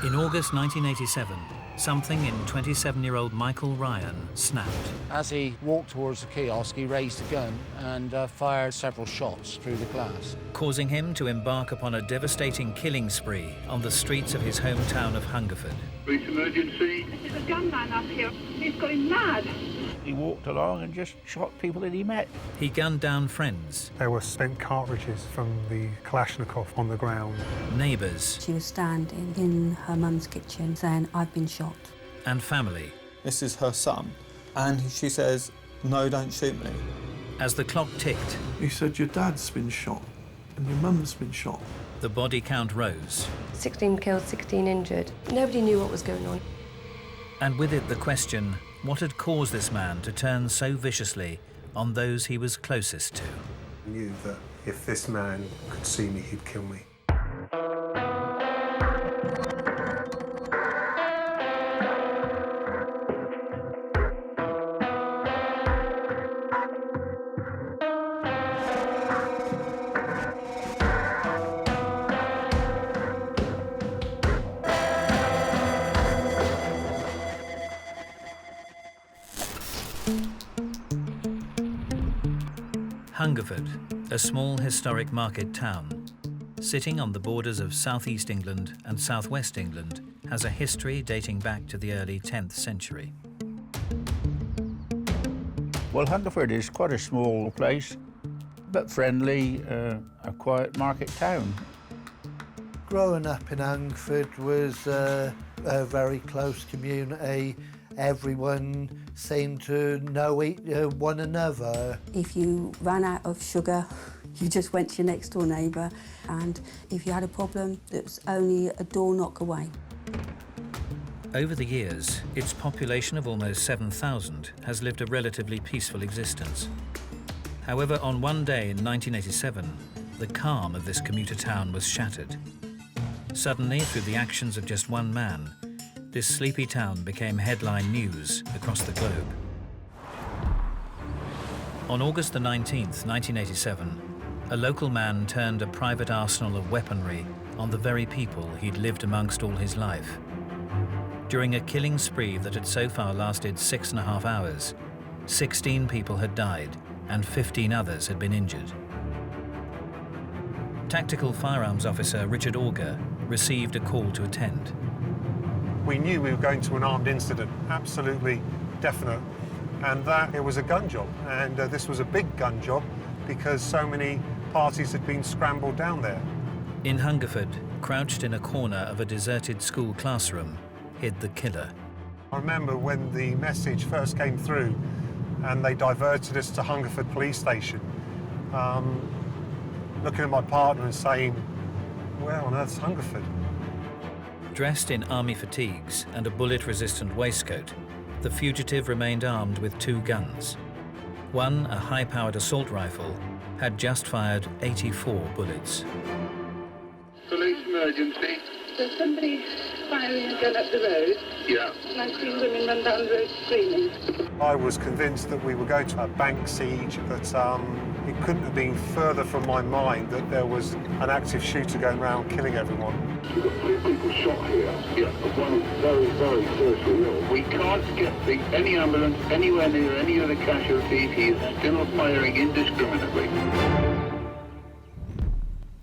In August 1987, something in 27-year-old Michael Ryan snapped. As he walked towards the kiosk, he raised a gun and fired several shots through the glass, causing him to embark upon a devastating killing spree on the streets of his hometown of Hungerford. Police emergency. There's a gunman up here. He's going mad. He walked along and just shot people that he met. He gunned down friends. There were spent cartridges from the Kalashnikov on the ground. Neighbours. She was standing in her mum's kitchen saying, "I've been shot." And family. This is her son. And she says, "No, don't shoot me." As the clock ticked, he said, "Your dad's been shot and your mum's been shot." The body count rose. 16 killed, 16 injured. Nobody knew what was going on. And with it the question, what had caused this man to turn so viciously on those he was closest to? I knew that if this man could see me, he'd kill me. Hungerford, a small historic market town, sitting on the borders of southeast England and southwest England, has a history dating back to the early 10th century. Well, Hungerford is quite a small place, but friendly, a quiet market town. Growing up in Hungerford was a very close community. Everyone seemed to know one another. If you ran out of sugar, you just went to your next door neighbour, and if you had a problem, it was only a door knock away. Over the years, its population of almost 7,000 has lived a relatively peaceful existence. However, on one day in 1987, the calm of this commuter town was shattered. Suddenly, through the actions of just one man, this sleepy town became headline news across the globe. On August the 19th, 1987, a local man turned a private arsenal of weaponry on the very people he'd lived amongst all his life. During a killing spree that had so far lasted 6.5 hours, 16 people had died and 15 others had been injured. Tactical firearms officer Richard Auger received a call to attend. We knew we were going to an armed incident, absolutely definite, and that it was a gun job. And this was a big gun job because so many parties had been scrambled down there. In Hungerford, crouched in a corner of a deserted school classroom, hid the killer. I remember when the message first came through and they diverted us to Hungerford police station, looking at my partner and saying, where on earth's Hungerford? Dressed in army fatigues and a bullet-resistant waistcoat, the fugitive remained armed with 2 guns. One, a high-powered assault rifle, had just fired 84 bullets. Police emergency. There's somebody firing a gun up the road. Yeah. And I've seen women run down the road screaming. I was convinced that we were going to a bank siege, but it couldn't have been further from my mind that there was an active shooter going around killing everyone. We've got 3 people shot here. Yeah, one very, very seriously ill. We can't get any ambulance anywhere near any other casualties. He is still firing indiscriminately.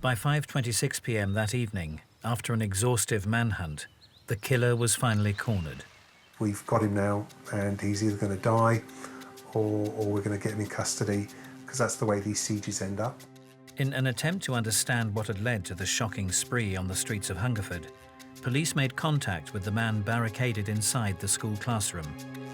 By 5:26 p.m. that evening, after an exhaustive manhunt, the killer was finally cornered. We've got him now, and he's either going to die or we're going to get him in custody, because that's the way these sieges end up. In an attempt to understand what had led to the shocking spree on the streets of Hungerford, police made contact with the man barricaded inside the school classroom.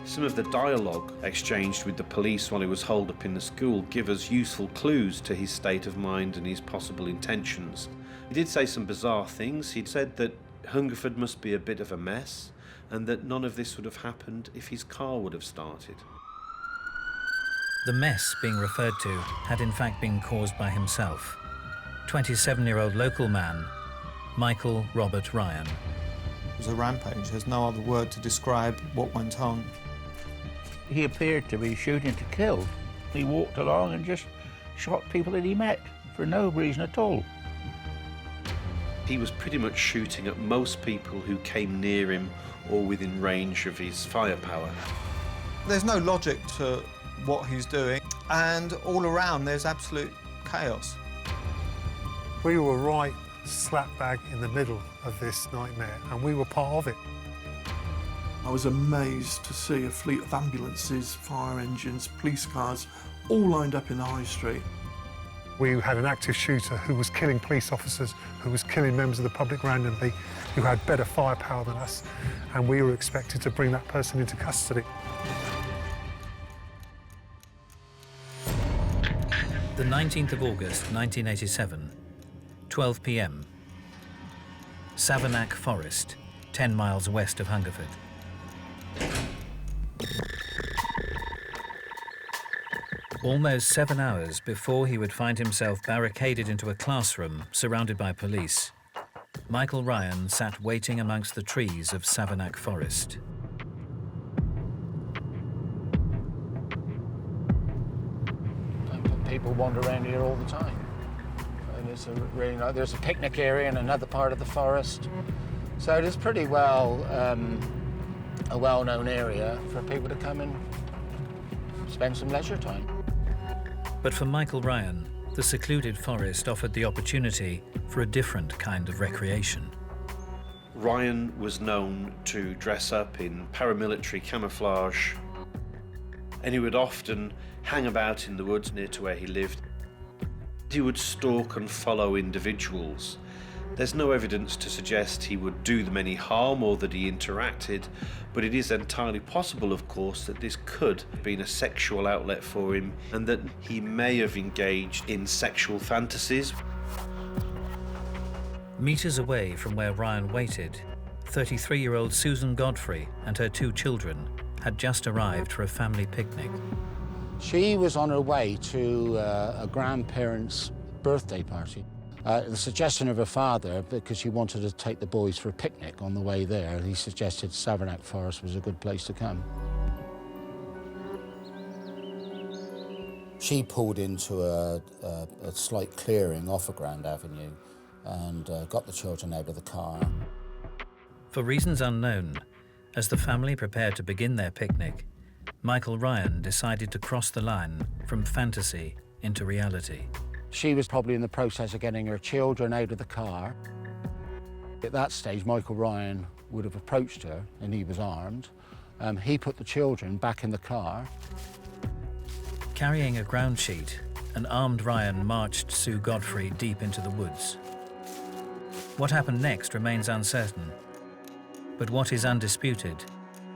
Some of the dialogue exchanged with the police while he was holed up in the school give us useful clues to his state of mind and his possible intentions. He did say some bizarre things. He'd said that Hungerford must be a bit of a mess and that none of this would have happened if his car would have started. The mess being referred to had in fact been caused by himself. 27-year-old local man, Michael Robert Ryan. It was a rampage. There's no other word to describe what went on. He appeared to be shooting to kill. He walked along and just shot people that he met for no reason at all. He was pretty much shooting at most people who came near him or within range of his firepower. There's no logic to what he's doing, and all around there's absolute chaos. We were right slap bag in the middle of this nightmare, and we were part of it. I was amazed to see a fleet of ambulances, fire engines, police cars, all lined up in the high street. We had an active shooter who was killing police officers, who was killing members of the public randomly, who had better firepower than us, and we were expected to bring that person into custody. The 19th of August 1987, 12 p.m. Savernake Forest, 10 miles west of Hungerford. Almost 7 hours before he would find himself barricaded into a classroom surrounded by police, Michael Ryan sat waiting amongst the trees of Savernake Forest. People wander around here all the time. And it's there's a picnic area in another part of the forest. So it is pretty well a well-known area for people to come and spend some leisure time. But for Michael Ryan, the secluded forest offered the opportunity for a different kind of recreation. Ryan was known to dress up in paramilitary camouflage, and he would often hang about in the woods near to where he lived. He would stalk and follow individuals. There's no evidence to suggest he would do them any harm or that he interacted, but it is entirely possible, of course, that this could have been a sexual outlet for him and that he may have engaged in sexual fantasies. Meters away from where Ryan waited, 33-year-old Susan Godfrey and her 2 children had just arrived for a family picnic. She was on her way to a grandparent's birthday party. The suggestion of her father, because she wanted to take the boys for a picnic on the way there, he suggested Savernake Forest was a good place to come. She pulled into a slight clearing off a Grand Avenue and got the children out of the car. For reasons unknown, as the family prepared to begin their picnic, Michael Ryan decided to cross the line from fantasy into reality. She was probably in the process of getting her children out of the car. At that stage, Michael Ryan would have approached her, and he was armed. He put the children back in the car. Carrying a ground sheet, an armed Ryan marched Sue Godfrey deep into the woods. What happened next remains uncertain, but what is undisputed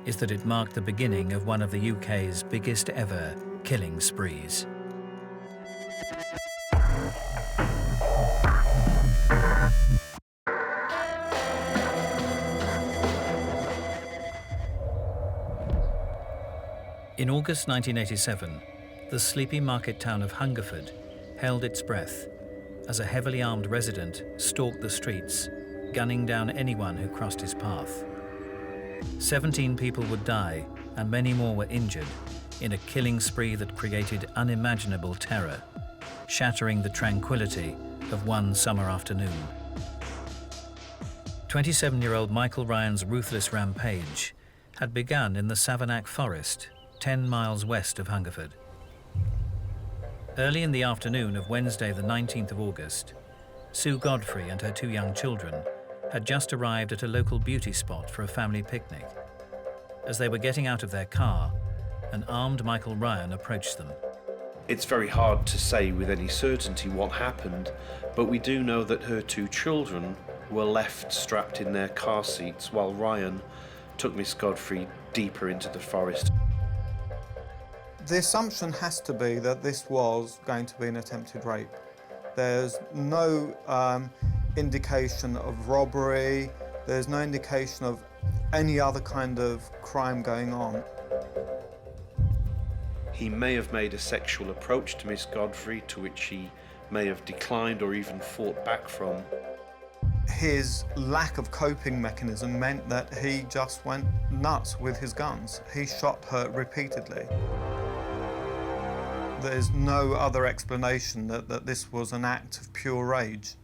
is that it marked the beginning of one of the UK's biggest ever killing sprees. In August 1987, the sleepy market town of Hungerford held its breath as a heavily armed resident stalked the streets, gunning down anyone who crossed his path. 17 people would die and many more were injured in a killing spree that created unimaginable terror, shattering the tranquility of one summer afternoon. 27-year-old Michael Ryan's ruthless rampage had begun in the Savernake Forest, 10 miles west of Hungerford. Early in the afternoon of Wednesday the 19th of August, Sue Godfrey and her 2 young children had just arrived at a local beauty spot for a family picnic. As they were getting out of their car, an armed Michael Ryan approached them. It's very hard to say with any certainty what happened, but we do know that her 2 children were left strapped in their car seats while Ryan took Miss Godfrey deeper into the forest. The assumption has to be that this was going to be an attempted rape. There's no indication of robbery, there's no indication of any other kind of crime going on. He may have made a sexual approach to Miss Godfrey, to which she may have declined or even fought back from. His lack of coping mechanism meant that he just went nuts with his guns. He shot her repeatedly. There's no other explanation that this was an act of pure rage.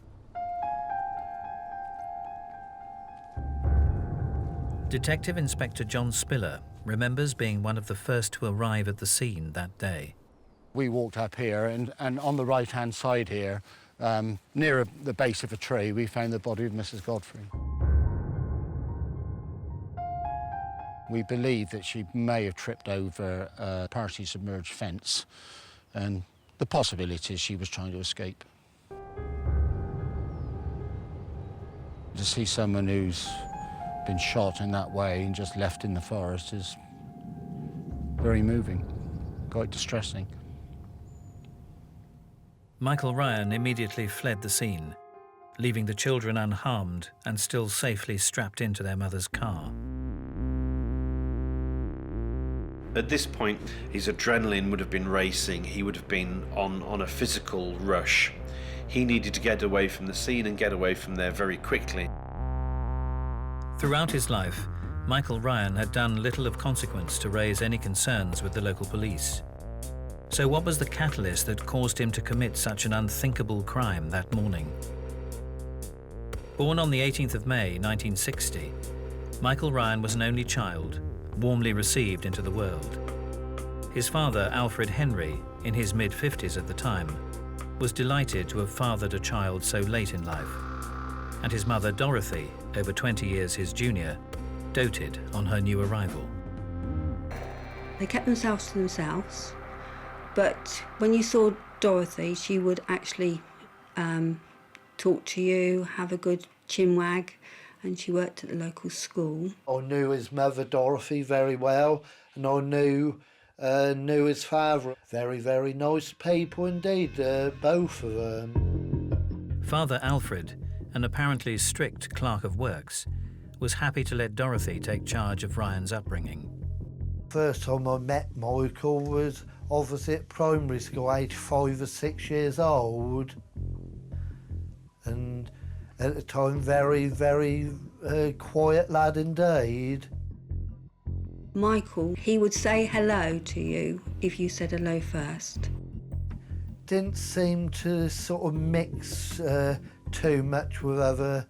Detective Inspector John Spiller remembers being one of the first to arrive at the scene that day. We walked up here, and on the right-hand side here, near the base of a tree, we found the body of Mrs. Godfrey. We believe that she may have tripped over a partially submerged fence, and the possibility is she was trying to escape. To see someone who's been shot in that way and just left in the forest is very moving, quite distressing. Michael Ryan immediately fled the scene, leaving the children unharmed and still safely strapped into their mother's car. At this point, his adrenaline would have been racing. He would have been on a physical rush. He needed to get away from the scene and get away from there very quickly. Throughout his life, Michael Ryan had done little of consequence to raise any concerns with the local police. So what was the catalyst that caused him to commit such an unthinkable crime that morning? Born on the 18th of May, 1960, Michael Ryan was an only child, warmly received into the world. His father, Alfred Henry, in his mid-50s at the time, was delighted to have fathered a child so late in life, and his mother, Dorothy, over 20 years his junior, doted on her new arrival. They kept themselves to themselves, but when you saw Dorothy, she would actually talk to you, have a good chinwag, and she worked at the local school. I knew his mother, Dorothy, very well, and I knew his father. Very, very nice people indeed, both of them. Father Alfred, an apparently strict clerk of works, was happy to let Dorothy take charge of Ryan's upbringing. First time I met Michael was obviously at primary school, aged 5 or 6 years old. And at the time, very, very quiet lad indeed. Michael, he would say hello to you if you said hello first. Didn't seem to sort of mix too much with other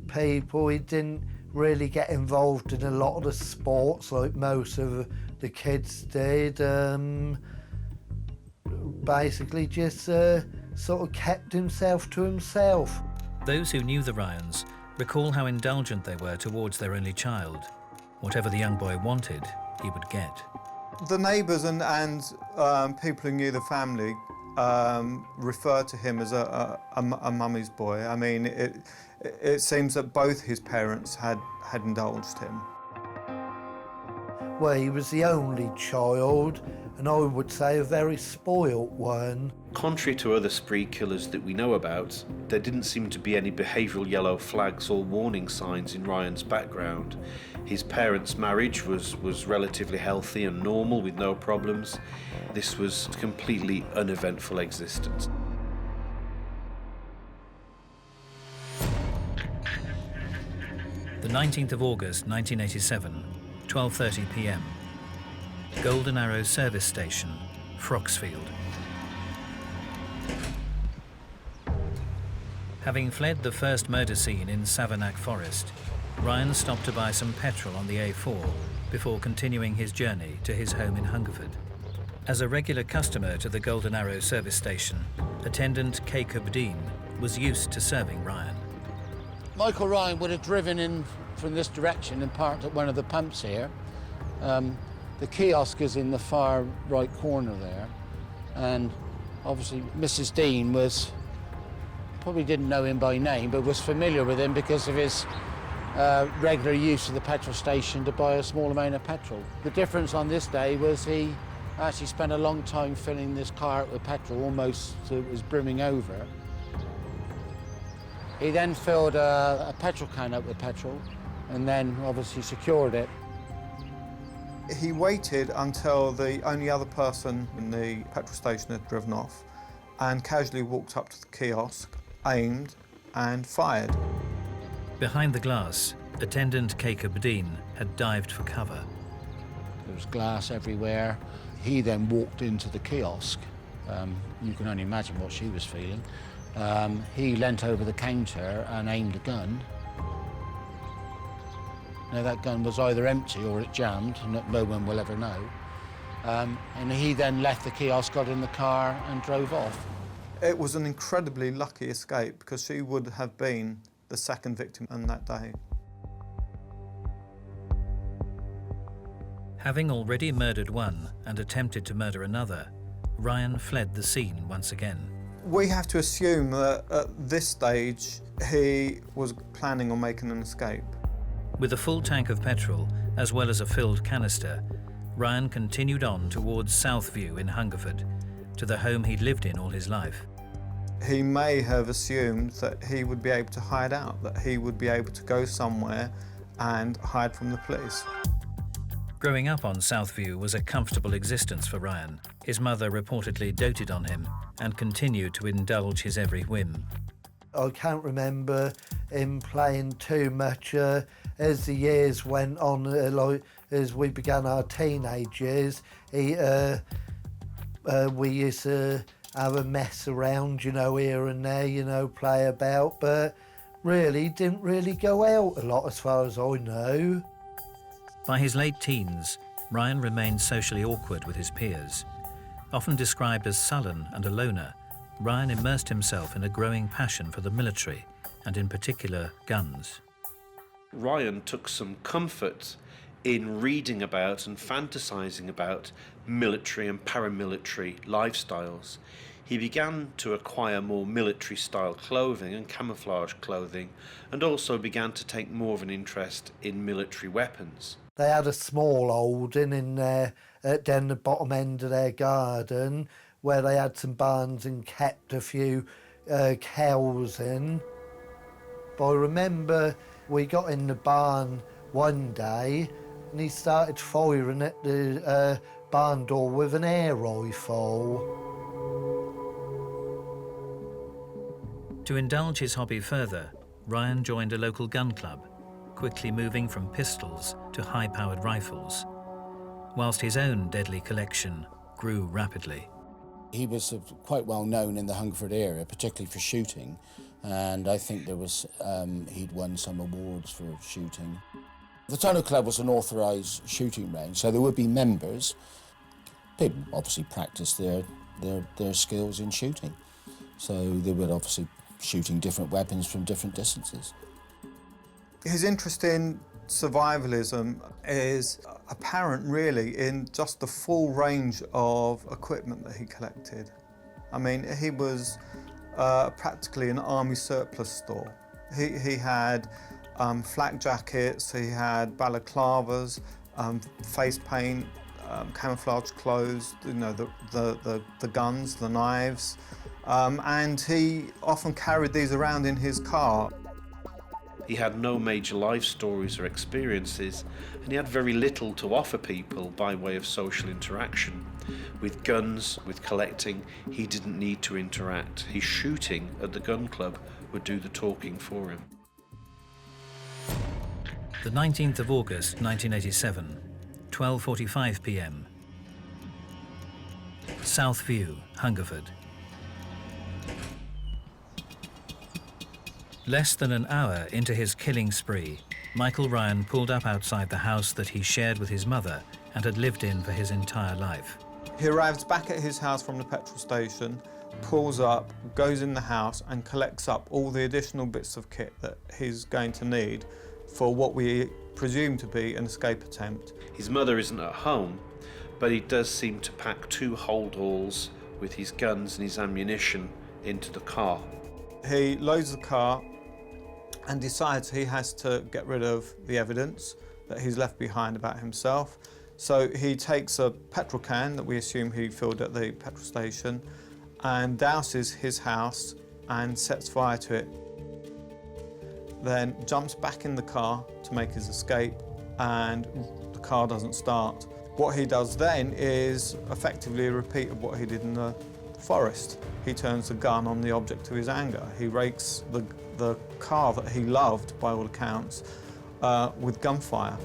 people. He didn't really get involved in a lot of the sports like most of the kids did. Basically just sort of kept himself to himself. Those who knew the Ryans recall how indulgent they were towards their only child. Whatever the young boy wanted, he would get. The neighbours and people who knew the family referred to him as a mummy's boy. I mean, it seems that both his parents had indulged him. Well, he was the only child, and I would say a very spoilt one. Contrary to other spree killers that we know about, there didn't seem to be any behavioural yellow flags or warning signs in Ryan's background. His parents' marriage was relatively healthy and normal with no problems. This was a completely uneventful existence. The 19th of August 1987, 12:30 p.m. Golden Arrow Service Station, Froxfield. Having fled the first murder scene in Savernake Forest, Ryan stopped to buy some petrol on the A4 before continuing his journey to his home in Hungerford. As a regular customer to the Golden Arrow service station, attendant Kay Kubdeen was used to serving Ryan. Michael Ryan would have driven in from this direction and parked at one of the pumps here. The kiosk is in the far right corner there, and obviously Mrs. Dean probably didn't know him by name, but was familiar with him because of his regular use of the petrol station to buy a small amount of petrol. The difference on this day was he actually spent a long time filling this car up with petrol, almost so it was brimming over. He then filled a petrol can up with petrol and then obviously secured it. He waited until the only other person in the petrol station had driven off and casually walked up to the kiosk, aimed and fired. Behind the glass, attendant Kay Kubdeen had dived for cover. There was glass everywhere. He then walked into the kiosk. You can only imagine what she was feeling. He leant over the counter and aimed a gun. Now, that gun was either empty or it jammed, and no one will ever know. And he then left the kiosk, got in the car and drove off. It was an incredibly lucky escape because she would have been the second victim on that day. Having already murdered one and attempted to murder another, Ryan fled the scene once again. We have to assume that at this stage he was planning on making an escape. With a full tank of petrol, as well as a filled canister, Ryan continued on towards Southview in Hungerford, to the home he'd lived in all his life. He may have assumed that he would be able to hide out, that he would be able to go somewhere and hide from the police. Growing up on Southview was a comfortable existence for Ryan. His mother reportedly doted on him and continued to indulge his every whim. I can't remember him playing too much as the years went on, like as we began our teenage years. We used to have a mess around, you know, here and there, you know, play about, but really didn't really go out a lot as far as I know. By his late teens, Ryan remained socially awkward with his peers. Often described as sullen and a loner, Ryan immersed himself in a growing passion for the military, and in particular, guns. Ryan took some comfort in reading about and fantasizing about military and paramilitary lifestyles. He began to acquire more military-style clothing and camouflage clothing, and also began to take more of an interest in military weapons. They had a small holding in there, down the bottom end of their garden, where they had some barns and kept a few cows in. But I remember we got in the barn one day and he started firing at the barn door with an air rifle. To indulge his hobby further, Ryan joined a local gun club, quickly moving from pistols to high-powered rifles, whilst his own deadly collection grew rapidly. He was quite well known in the Hungerford area, particularly for shooting, and I think there was he'd won some awards for shooting. The Tunnel Club was an authorised shooting range, so there would be members. People obviously practice their skills in shooting, so they would obviously shooting different weapons from different distances. His interest in survivalism is apparent really in just the full range of equipment that he collected. I mean, he was practically an army surplus store. He had flak jackets, he had balaclavas, face paint, camouflage clothes, you know, the guns, the knives, and he often carried these around in his car. He had no major life stories or experiences, and he had very little to offer people by way of social interaction. With guns, with collecting, he didn't need to interact. His shooting at the gun club would do the talking for him. The 19th of August 1987, 12:45 p.m. Southview, Hungerford. Less than an hour into his killing spree, Michael Ryan pulled up outside the house that he shared with his mother and had lived in for his entire life. He arrives back at his house from the petrol station, pulls up, goes in the house and collects up all the additional bits of kit that he's going to need for what we presume to be an escape attempt. His mother isn't at home, but he does seem to pack 2 holdalls with his guns and his ammunition into the car. He loads the car and decides he has to get rid of the evidence that he's left behind about himself. So he takes a petrol can that we assume he filled at the petrol station and douses his house and sets fire to it. Then jumps back in the car to make his escape, and the car doesn't start. What he does then is effectively a repeat of what he did in the forest. He turns the gun on the object of his anger. He rakes the car that he loved, by all accounts, with gunfire.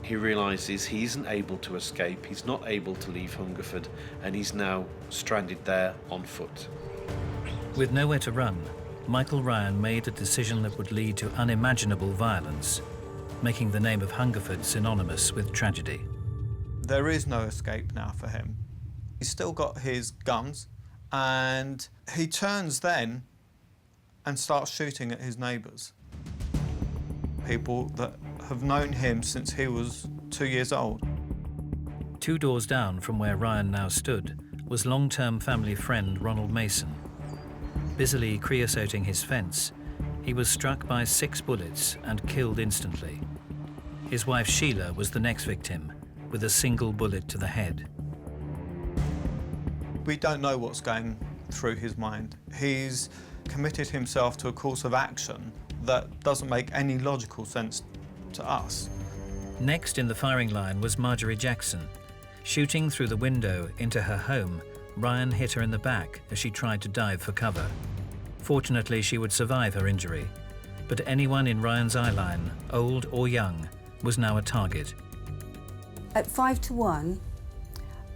He realises he isn't able to escape, he's not able to leave Hungerford, and he's now stranded there on foot. With nowhere to run, Michael Ryan made a decision that would lead to unimaginable violence. making the name of Hungerford synonymous with tragedy. There is no escape now for him. He's still got his guns, and he turns then and starts shooting at his neighbours. People that have known him since he was 2 years old. 2 doors down from where Ryan now stood was long-term family friend Ronald Mason. Busily creosoting his fence, he was struck by 6 bullets and killed instantly. His wife Sheila was the next victim, with a single bullet to the head. We don't know what's going through his mind. He's committed himself to a course of action that doesn't make any logical sense to us. Next in the firing line was Marjorie Jackson. Shooting through the window into her home, Ryan hit her in the back as she tried to dive for cover. Fortunately, she would survive her injury, but anyone in Ryan's eye line, old or young, was now a target. At 5 to 1,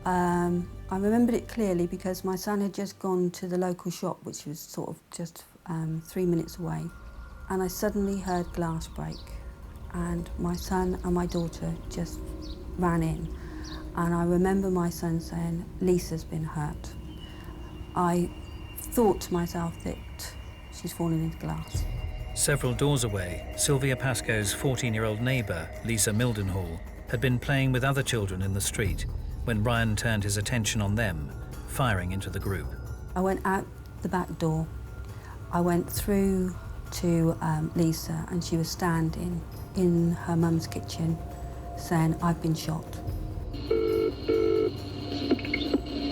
I remembered it clearly because my son had just gone to the local shop, which was sort of just 3 minutes away, and I suddenly heard glass break, and my son and my daughter just ran in, and I remember my son saying, "Lisa's been hurt." I thought to myself that she's fallen into glass. Several doors away, Sylvia Pascoe's 14-year-old neighbour, Lisa Mildenhall, had been playing with other children in the street when Ryan turned his attention on them, firing into the group. I went out the back door. I went through to Lisa, and she was standing in her mum's kitchen saying, "I've been shot."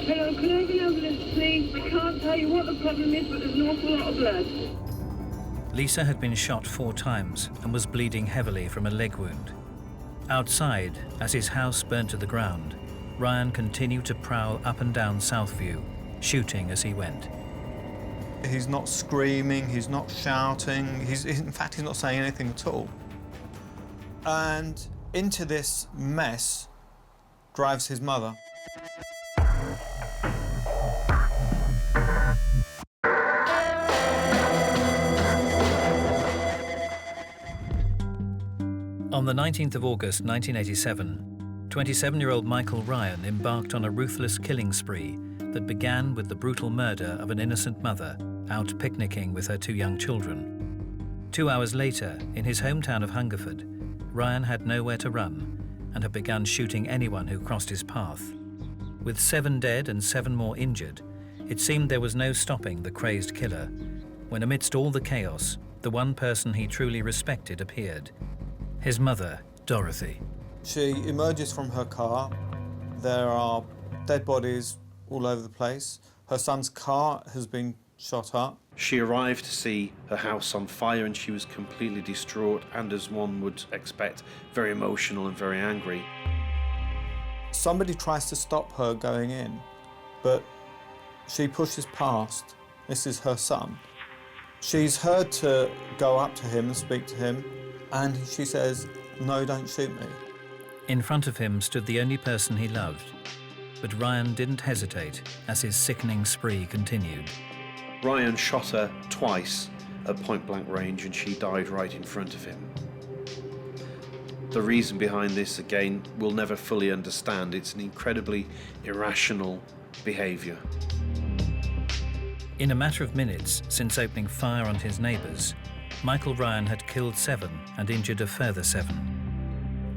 Hello, can I have an ambulance, please? I can't tell you what the problem is, but there's an awful lot of blood. Lisa had been shot 4 times and was bleeding heavily from a leg wound. Outside, as his house burnt to the ground, Ryan continued to prowl up and down Southview, shooting as he went. He's not screaming, he's not shouting, in fact, he's not saying anything at all. And into this mess drives his mother. On the 19th of August 1987, 27-year-old Michael Ryan embarked on a ruthless killing spree that began with the brutal murder of an innocent mother out picnicking with her 2 young children. 2 hours later, in his hometown of Hungerford, Ryan had nowhere to run and had begun shooting anyone who crossed his path. With 7 dead and 7 more injured, it seemed there was no stopping the crazed killer, when amidst all the chaos, the one person he truly respected appeared. His mother, Dorothy. She emerges from her car. There are dead bodies all over the place. Her son's car has been shot up. She arrived to see her house on fire and she was completely distraught and, as one would expect, very emotional and very angry. Somebody tries to stop her going in, but she pushes past. This is her son. She's heard to go up to him and speak to him, and she says, "No, don't shoot me." In front of him stood the only person he loved, but Ryan didn't hesitate as his sickening spree continued. Ryan shot her twice at point-blank range and she died right in front of him. The reason behind this, again, we'll never fully understand. It's an incredibly irrational behaviour. In a matter of minutes since opening fire on his neighbours, Michael Ryan had killed 7 and injured a further 7.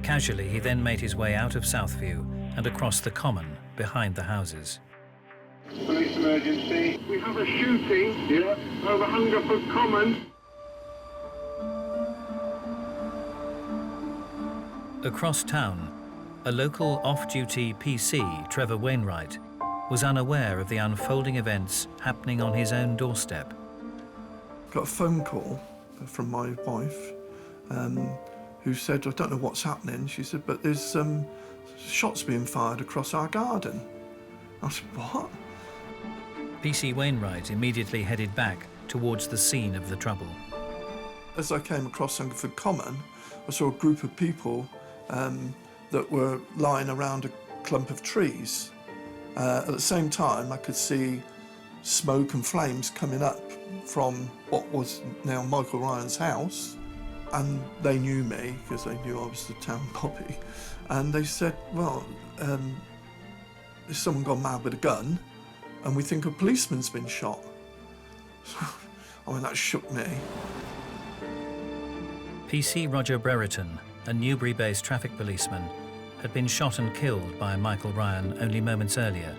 Casually, he then made his way out of Southview and across the common behind the houses. Police emergency. We have a shooting over Hungerford Common. Across town, a local off-duty PC, Trevor Wainwright, was unaware of the unfolding events happening on his own doorstep. Got a phone call from my wife who said, "I don't know what's happening." She said, "But there's shots being fired across our garden." I said, "What?" PC Wainwright immediately headed back towards the scene of the trouble. As I came across Hungerford Common, I saw a group of people that were lying around a clump of trees. At the same time, I could see smoke and flames coming up from what was now Michael Ryan's house. And they knew me because they knew I was the town bobby. And they said, well, there's someone gone mad with a gun and we think a policeman's been shot. I mean, that shook me. PC Roger Brereton, a Newbury-based traffic policeman, had been shot and killed by Michael Ryan only moments earlier.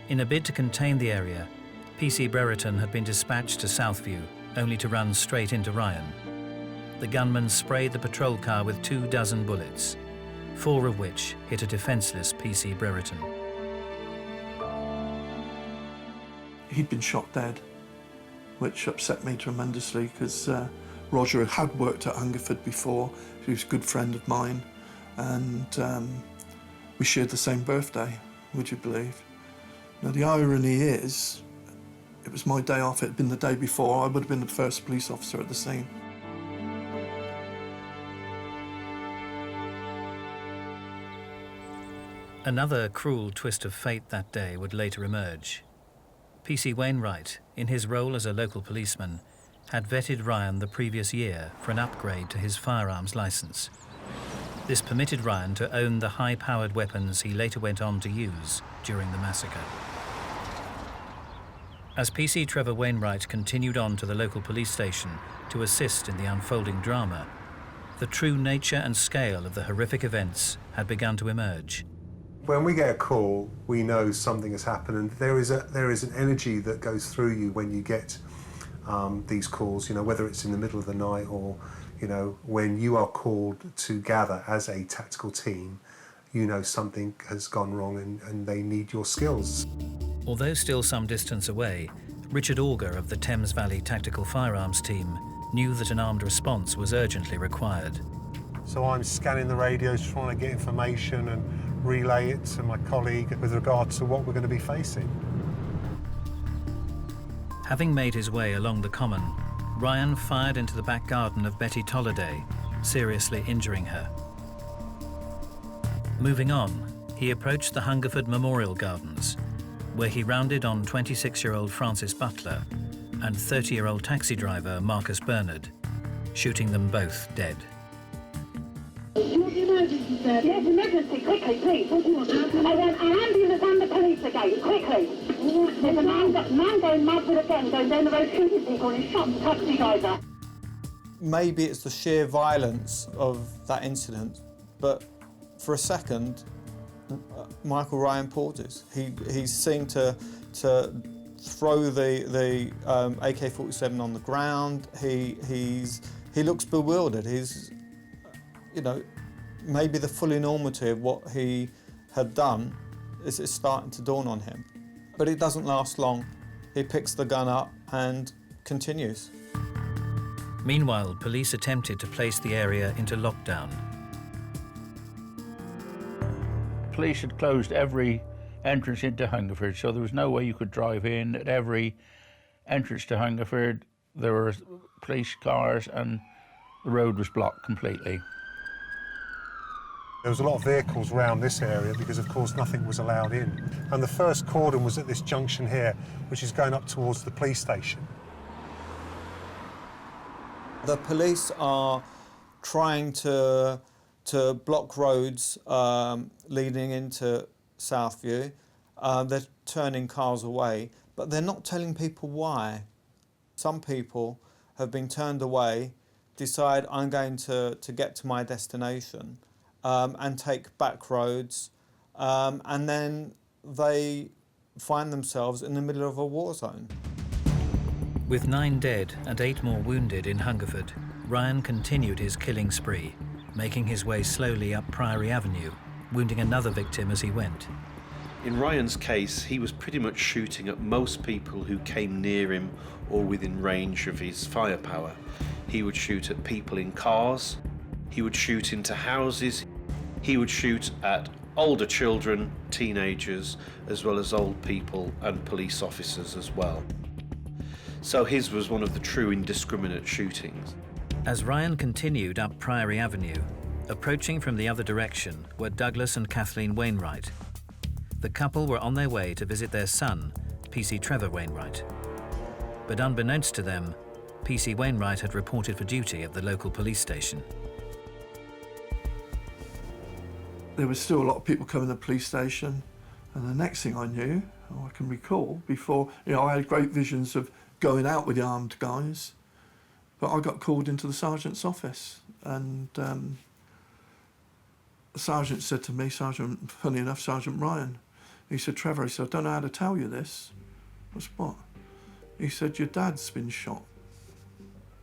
In a bid to contain the area, PC Brereton had been dispatched to Southview, only to run straight into Ryan. The gunman sprayed the patrol car with 24 bullets, 4 of which hit a defenceless PC Brereton. He'd been shot dead, which upset me tremendously because Roger had worked at Hungerford before. He was a good friend of mine, and we shared the same birthday, would you believe? Now, the irony is, it was my day off. It had been the day before. I would have been the first police officer at the scene. Another cruel twist of fate that day would later emerge. PC Wainwright, in his role as a local policeman, had vetted Ryan the previous year for an upgrade to his firearms licence. This permitted Ryan to own the high-powered weapons he later went on to use during the massacre. As PC Trevor Wainwright continued on to the local police station to assist in the unfolding drama, the true nature and scale of the horrific events had begun to emerge. When we get a call, we know something has happened, and there is an energy that goes through you when you get these calls, you know, whether it's in the middle of the night or, you know, when you are called to gather as a tactical team, you know something has gone wrong and they need your skills. Although still some distance away, Richard Auger of the Thames Valley Tactical Firearms Team knew that an armed response was urgently required. So I'm scanning the radios, trying to get information and relay it to my colleague with regard to what we're going to be facing. Having made his way along the common, Ryan fired into the back garden of Betty Tolliday, seriously injuring her. Moving on, he approached the Hungerford Memorial Gardens, where he rounded on 26-year-old Francis Butler and 30-year-old taxi driver Marcus Bernard, shooting them both dead. Emergency, sir. Yes, emergency. Quickly, please. What do you want? I want an ambulance and the police again. Quickly. There's a man going mad with a gun going down the road shooting people and he shot the taxi driver. Maybe it's the sheer violence of that incident, but for a second, Michael Ryan pauses. He seemed to throw the AK-47 on the ground. He looks bewildered. He's, you know, maybe the full enormity of what he had done is starting to dawn on him. But it doesn't last long. He picks the gun up and continues. Meanwhile, police attempted to place the area into lockdown. Police had closed every entrance into Hungerford, so there was no way you could drive in. At every entrance to Hungerford, there were police cars and the road was blocked completely. There was a lot of vehicles around this area because, of course, nothing was allowed in. And the first cordon was at this junction here, which is going up towards the police station. The police are trying to block roads leading into Southview. They're turning cars away, but they're not telling people why. Some people have been turned away, decide I'm going to get to my destination, and take back roads, and then they find themselves in the middle of a war zone. With 9 dead and 8 more wounded in Hungerford, Ryan continued his killing spree, making his way slowly up Priory Avenue, wounding another victim as he went. In Ryan's case, he was pretty much shooting at most people who came near him or within range of his firepower. He would shoot at people in cars, he would shoot into houses, he would shoot at older children, teenagers, as well as old people and police officers as well. So his was one of the true indiscriminate shootings. As Ryan continued up Priory Avenue, approaching from the other direction were Douglas and Kathleen Wainwright. The couple were on their way to visit their son, PC Trevor Wainwright. But unbeknownst to them, PC Wainwright had reported for duty at the local police station. There was still a lot of people coming to the police station, and the next thing I knew, or I can recall, before, I had great visions of going out with the armed guys, but I got called into the sergeant's office, and the sergeant said to me, funny enough, Sergeant Ryan, he said, Trevor, he said, I don't know how to tell you this. I said, what? He said, your dad's been shot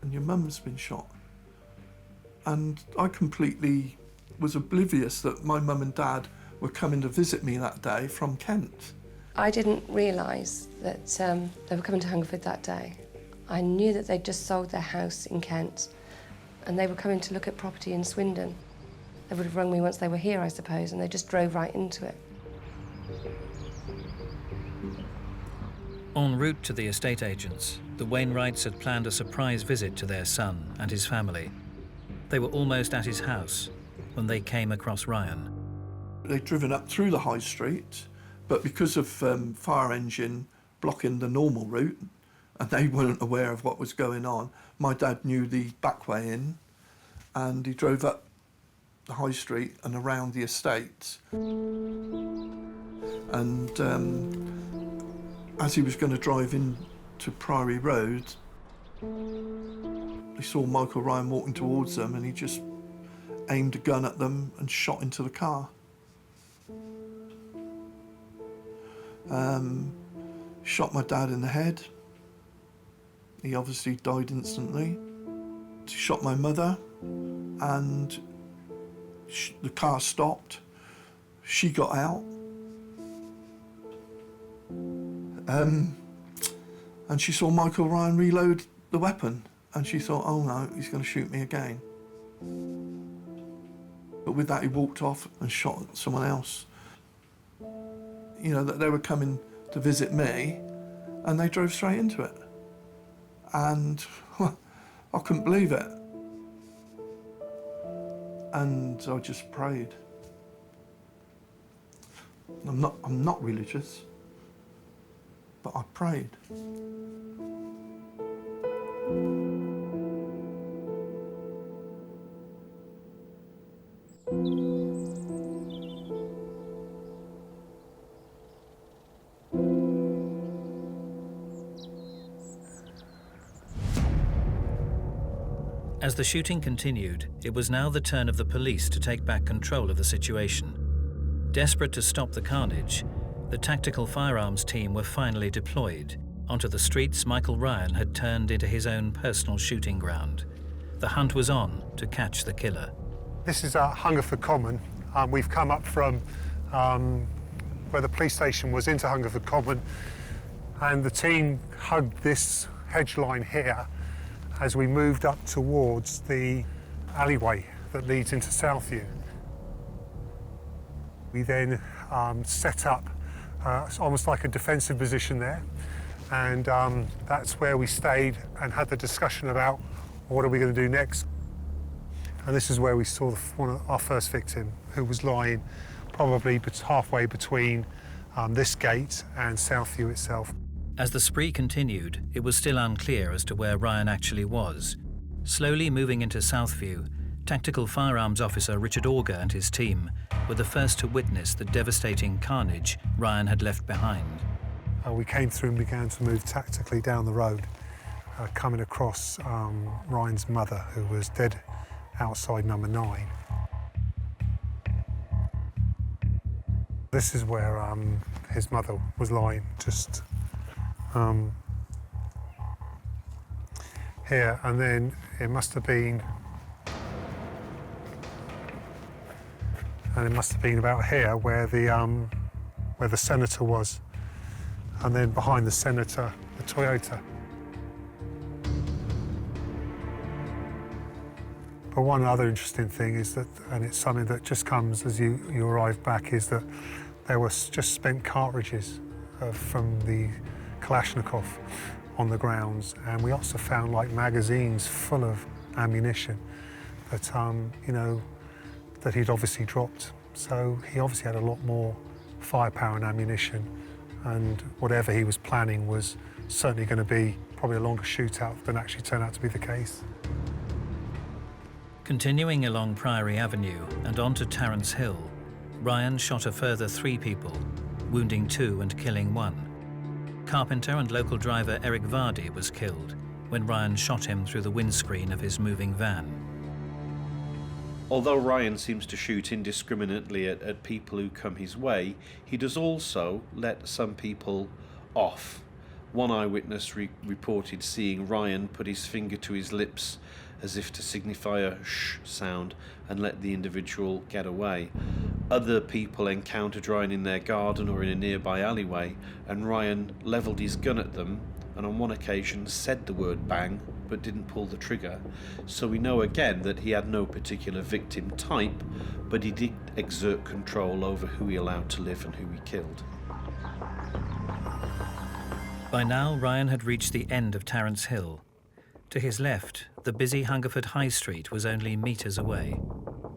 and your mum's been shot. And I completely was oblivious that my mum and dad were coming to visit me that day from Kent. I didn't realise that they were coming to Hungerford that day. I knew that they'd just sold their house in Kent and they were coming to look at property in Swindon. They would have rung me once they were here, I suppose, and they just drove right into it. En route to the estate agents, the Wainwrights had planned a surprise visit to their son and his family. They were almost at his house when they came across Ryan. They'd driven up through the high street, but because of fire engine blocking the normal route, and they weren't aware of what was going on, my dad knew the back way in, and he drove up the high street and around the estate. And as he was going to drive into Priory Road, he saw Michael Ryan walking towards them, and he just aimed a gun at them and shot into the car. Shot my dad in the head. He obviously died instantly. He shot my mother, and the car stopped. She got out. And she saw Michael Ryan reload the weapon, and she thought, oh no, he's going to shoot me again. But with that, he walked off and shot someone else. That they were coming to visit me, and they drove straight into it. And I couldn't believe it. And I just prayed. I'm not religious, but I prayed. As the shooting continued, it was now the turn of the police to take back control of the situation. Desperate to stop the carnage, the tactical firearms team were finally deployed. Onto the streets Michael Ryan had turned into his own personal shooting ground. The hunt was on to catch the killer. This is Hungerford Common. We've come up from where the police station was into Hungerford Common, and the team hugged this hedge line here as we moved up towards the alleyway that leads into Southview. We then set up almost like a defensive position there, and that's where we stayed and had the discussion about what are we going to do next. And this is where we saw our first victim, who was lying probably halfway between this gate and Southview itself. As the spree continued, it was still unclear as to where Ryan actually was. Slowly moving into Southview, Tactical Firearms Officer Richard Auger and his team were the first to witness the devastating carnage Ryan had left behind. We came through and began to move tactically down the road, coming across Ryan's mother, who was dead outside number 9. This is where his mother was lying, just here, and then it must have been about here where the senator was, and then behind the senator, the Toyota. But one other interesting thing is that, and it's something that just comes as you arrive back, is that there were just spent cartridges from the Kalashnikov on the grounds, and we also found like magazines full of ammunition that that he'd obviously dropped. So he obviously had a lot more firepower and ammunition, and whatever he was planning was certainly going to be probably a longer shootout than actually turned out to be the case. Continuing along Priory Avenue and onto Terrace Hill, Ryan shot a further 3 people, wounding 2 and killing 1. Carpenter and local driver Eric Vardy was killed when Ryan shot him through the windscreen of his moving van. Although Ryan seems to shoot indiscriminately at people who come his way, he does also let some people off. One eyewitness reported seeing Ryan put his finger to his lips as if to signify a shh sound and let the individual get away. Other people encountered Ryan in their garden or in a nearby alleyway, and Ryan levelled his gun at them and on one occasion said the word bang but didn't pull the trigger. So we know again that he had no particular victim type, but he did exert control over who he allowed to live and who he killed. By now, Ryan had reached the end of Terrace Hill. To his left, the busy Hungerford High Street was only metres away.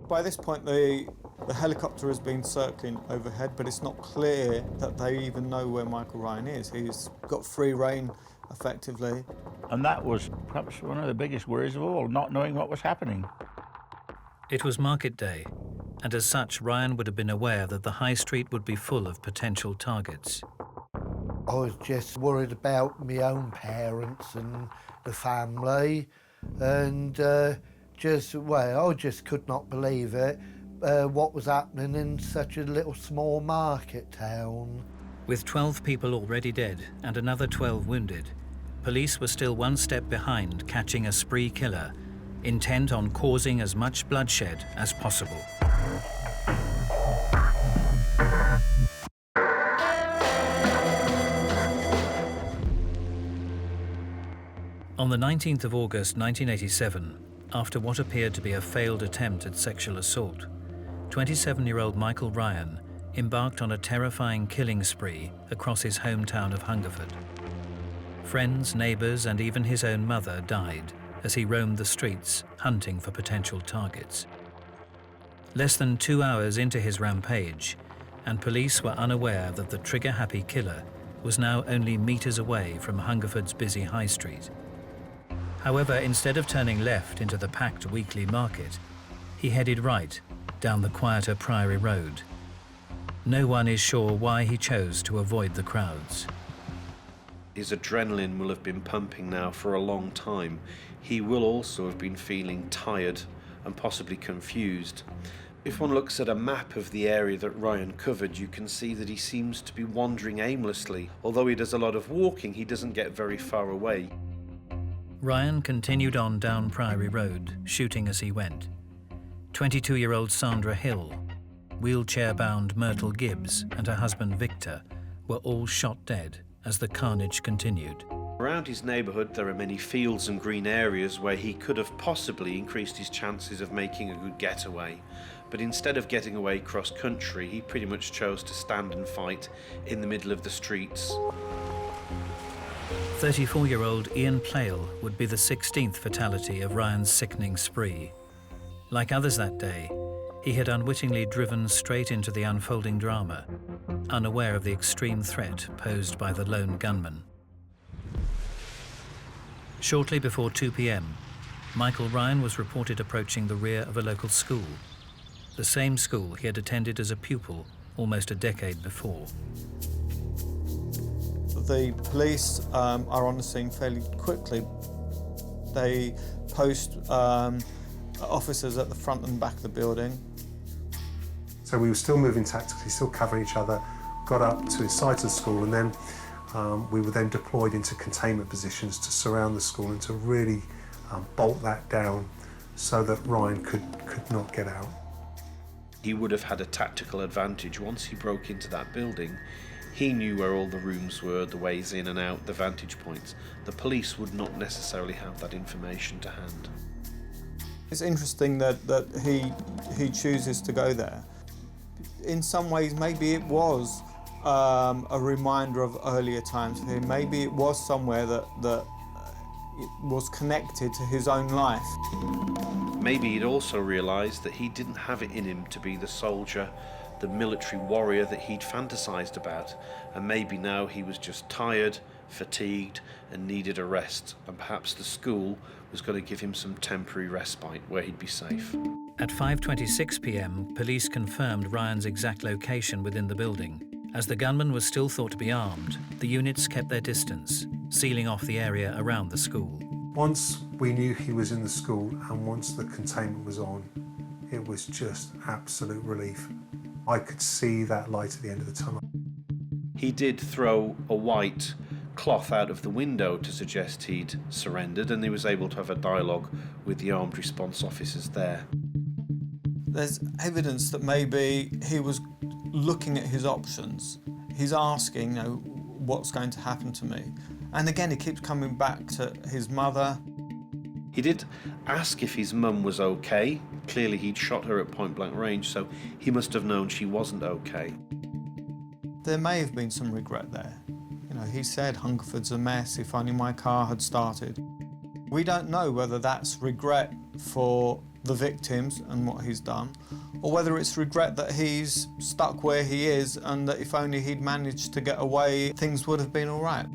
By this point, the helicopter has been circling overhead, but it's not clear that they even know where Michael Ryan is. He's got free rein, effectively. And that was perhaps one of the biggest worries of all, not knowing what was happening. It was market day, and as such, Ryan would have been aware that the High Street would be full of potential targets. I was just worried about my own parents and the family, and I just could not believe it, what was happening in such a little small market town. With 12 people already dead and another 12 wounded, police were still one step behind catching a spree killer, intent on causing as much bloodshed as possible. On the 19th of August 1987, after what appeared to be a failed attempt at sexual assault, 27-year-old Michael Ryan embarked on a terrifying killing spree across his hometown of Hungerford. Friends, neighbours and even his own mother died as he roamed the streets hunting for potential targets. Less than 2 hours into his rampage, and police were unaware that the trigger-happy killer was now only metres away from Hungerford's busy high street. However, instead of turning left into the packed weekly market, he headed right down the quieter Priory Road. No one is sure why he chose to avoid the crowds. His adrenaline will have been pumping now for a long time. He will also have been feeling tired and possibly confused. If one looks at a map of the area that Ryan covered, you can see that he seems to be wandering aimlessly. Although he does a lot of walking, he doesn't get very far away. Ryan continued on down Priory Road, shooting as he went. 22-year-old Sandra Hill, wheelchair-bound Myrtle Gibbs and her husband Victor were all shot dead as the carnage continued. Around his neighbourhood there are many fields and green areas where he could have possibly increased his chances of making a good getaway. But instead of getting away cross-country, he pretty much chose to stand and fight in the middle of the streets. 34-year-old Ian Plale would be the 16th fatality of Ryan's sickening spree. Like others that day, he had unwittingly driven straight into the unfolding drama, unaware of the extreme threat posed by the lone gunman. Shortly before 2 p.m, Michael Ryan was reported approaching the rear of a local school, the same school he had attended as a pupil almost a decade before. The police are on the scene fairly quickly. They post officers at the front and back of the building. So we were still moving tactically, still covering each other, got up to the site of the school, and then we were then deployed into containment positions to surround the school and to really bolt that down so that Ryan could not get out. He would have had a tactical advantage once he broke into that building. He knew where all the rooms were, the ways in and out, the vantage points. The police would not necessarily have that information to hand. It's interesting that he chooses to go there. In some ways, maybe it was a reminder of earlier times for him. Maybe it was somewhere that it was connected to his own life. Maybe he'd also realised that he didn't have it in him to be the soldier, the military warrior that he'd fantasised about, and maybe now he was just tired fatigued and needed a rest, and perhaps the school was going to give him some temporary respite where he'd be safe. At 5:26 p.m, police confirmed Ryan's exact location within the building. As the gunman was still thought to be armed, the units kept their distance, sealing off the area around the school. Once we knew he was in the school and once the containment was on, it was just absolute relief. I could see that light at the end of the tunnel. He did throw a white cloth out of the window to suggest he'd surrendered, and he was able to have a dialogue with the armed response officers there. There's evidence that maybe he was looking at his options. He's asking, what's going to happen to me? And again, he keeps coming back to his mother. He did ask if his mum was okay. Clearly he'd shot her at point blank range, so he must have known she wasn't okay. There may have been some regret there. He said Hungerford's a mess, if only my car had started. We don't know whether that's regret for the victims and what he's done, or whether it's regret that he's stuck where he is and that if only he'd managed to get away, things would have been all right.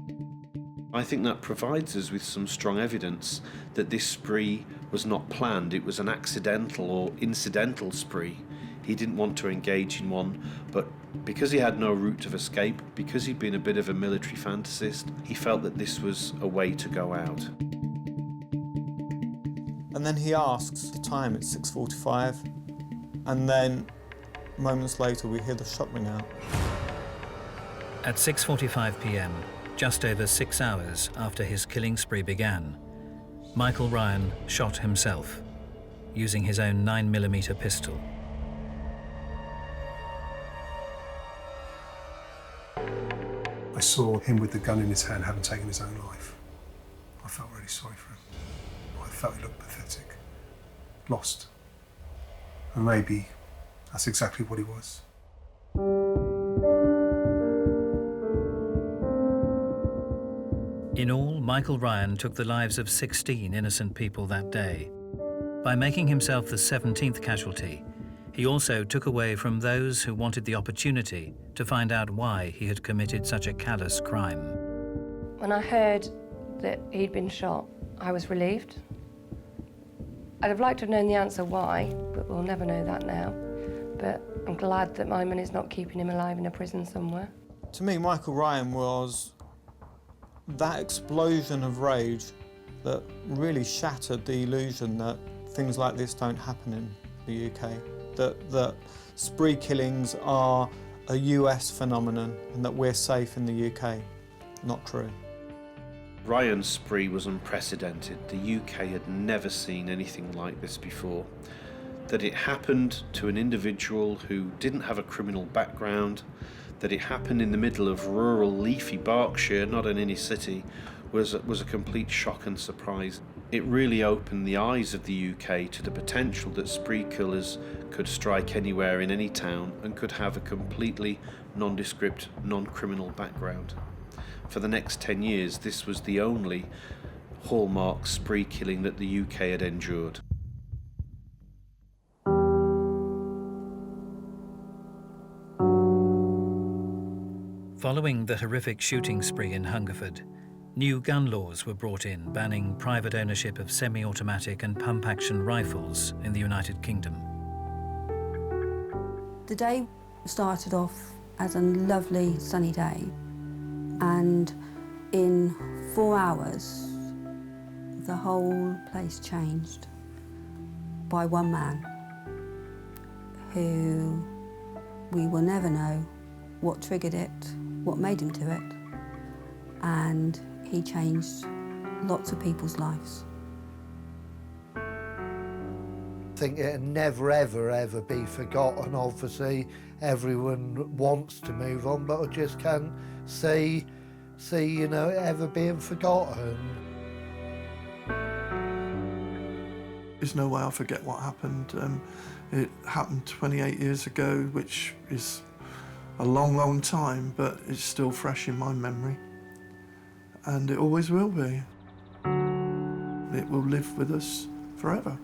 I think that provides us with some strong evidence that this spree was not planned. It was an accidental or incidental spree. He didn't want to engage in one, but because he had no route of escape, because he'd been a bit of a military fantasist, he felt that this was a way to go out. And then he asks the time, it's 6:45, and then moments later we hear the shot ring out. At 6:45 p.m, just over 6 hours after his killing spree began, Michael Ryan shot himself using his own 9mm pistol. I saw him with the gun in his hand, having taken his own life. I felt really sorry for him. I felt he looked pathetic, lost. And maybe that's exactly what he was. In all, Michael Ryan took the lives of 16 innocent people that day. By making himself the 17th casualty, he also took away from those who wanted the opportunity to find out why he had committed such a callous crime. When I heard that he'd been shot, I was relieved. I'd have liked to have known the answer why, but we'll never know that now. But I'm glad that my money's not keeping him alive in a prison somewhere. To me, Michael Ryan was that explosion of rage that really shattered the illusion that things like this don't happen in the UK. That spree killings are a US phenomenon and that we're safe in the UK. Not true. Ryan's spree was unprecedented. The UK had never seen anything like this before. That it happened to an individual who didn't have a criminal background, that it happened in the middle of rural, leafy Berkshire, not in any city, was a complete shock and surprise. It really opened the eyes of the UK to the potential that spree killers could strike anywhere in any town and could have a completely nondescript, non-criminal background. For the next 10 years, this was the only hallmark spree killing that the UK had endured. Following the horrific shooting spree in Hungerford, new gun laws were brought in banning private ownership of semi-automatic and pump-action rifles in the United Kingdom. The day started off as a lovely sunny day, and in 4 hours the whole place changed by one man who we will never know what triggered it, what made him do it, and he changed lots of people's lives. I think it'll never, ever, ever be forgotten. Obviously, everyone wants to move on, but I just can't see it ever being forgotten. There's no way I'll forget what happened. It happened 28 years ago, which is a long, long time, but it's still fresh in my memory. And it always will be. It will live with us forever.